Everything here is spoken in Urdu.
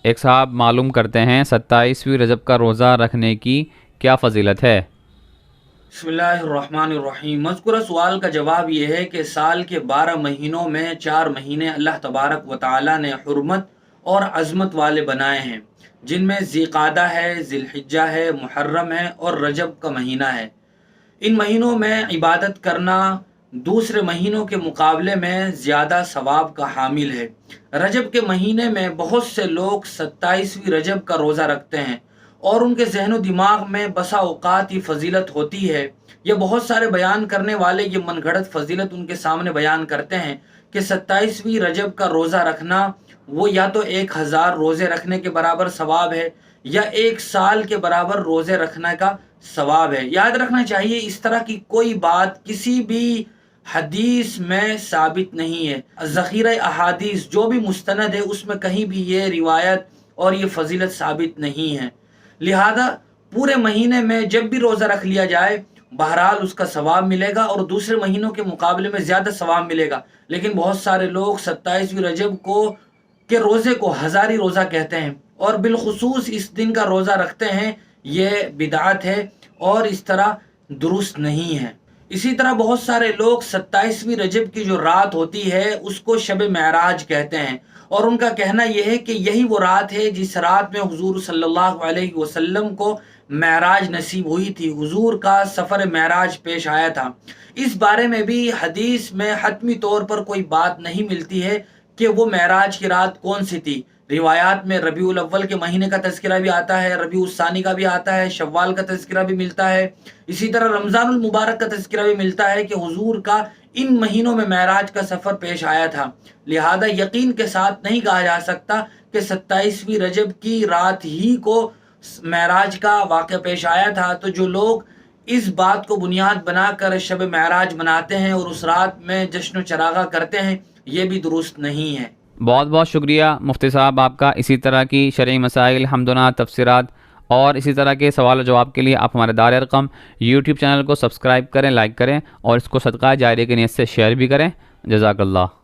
ایک صاحب معلوم کرتے ہیں 27ویں رجب کا روزہ رکھنے کی کیا فضیلت ہے؟ بسم اللہ الرحمن الرحیم۔ مذکورہ سوال کا جواب یہ ہے کہ سال کے 12 مہینوں میں 4 مہینے اللہ تبارک و تعالی نے حرمت اور عظمت والے بنائے ہیں، جن میں ذی قعدہ ہے، ذی الحجہ ہے، محرم ہے اور رجب کا مہینہ ہے۔ ان مہینوں میں عبادت کرنا دوسرے مہینوں کے مقابلے میں زیادہ ثواب کا حامل ہے۔ رجب کے مہینے میں بہت سے لوگ 27ویں رجب کا روزہ رکھتے ہیں اور ان کے ذہن و دماغ میں بسا اوقات یہ فضیلت ہوتی ہے، یہ بہت سارے بیان کرنے والے یہ من گھڑت فضیلت ان کے سامنے بیان کرتے ہیں کہ 27ویں رجب کا روزہ رکھنا وہ یا تو 1000 روزے رکھنے کے برابر ثواب ہے یا 1 سال کے برابر روزے رکھنے کا ثواب ہے۔ یاد رکھنا چاہیے اس طرح کی کوئی بات کسی بھی حدیث میں ثابت نہیں ہے۔ ذخیرہ احادیث جو بھی مستند ہے اس میں کہیں بھی یہ روایت اور یہ فضیلت ثابت نہیں ہے، لہذا پورے مہینے میں جب بھی روزہ رکھ لیا جائے بہرحال اس کا ثواب ملے گا اور دوسرے مہینوں کے مقابلے میں زیادہ ثواب ملے گا۔ لیکن بہت سارے لوگ 27ویں رجب کے روزے کو ہزاری روزہ کہتے ہیں اور بالخصوص اس دن کا روزہ رکھتے ہیں، یہ بدعت ہے اور اس طرح درست نہیں ہے۔ اسی طرح بہت سارے لوگ 27ویں رجب کی جو رات ہوتی ہے اس کو شب معراج کہتے ہیں، اور ان کا کہنا یہ ہے کہ یہی وہ رات ہے جس رات میں حضور صلی اللہ علیہ وسلم کو معراج نصیب ہوئی تھی، حضور کا سفر معراج پیش آیا تھا۔ اس بارے میں بھی حدیث میں حتمی طور پر کوئی بات نہیں ملتی ہے کہ وہ معراج کی رات کون سی تھی۔ روایات میں ربیع الاول کے مہینے کا تذکرہ بھی آتا ہے، ربیع الثانی کا بھی آتا ہے، شوال کا تذکرہ بھی ملتا ہے، اسی طرح رمضان المبارک کا تذکرہ بھی ملتا ہے کہ حضور کا ان مہینوں میں معراج کا سفر پیش آیا تھا۔ لہذا یقین کے ساتھ نہیں کہا جا سکتا کہ 27ویں رجب کی رات ہی کو معراج کا واقعہ پیش آیا تھا۔ تو جو لوگ اس بات کو بنیاد بنا کر شب معراج مناتے ہیں اور اس رات میں جشن و چراغاں کرتے ہیں، یہ بھی درست نہیں ہے۔ بہت بہت شکریہ مفتی صاحب آپ کا۔ اسی طرح کی شرعی مسائل، حمدنا تفسیرات اور اسی طرح کے سوال و جواب کے لیے آپ ہمارے دار ارقم یوٹیوب چینل کو سبسکرائب کریں، لائک کریں اور اس کو صدقہ جاریہ کی نیت سے شیئر بھی کریں۔ جزاک اللہ۔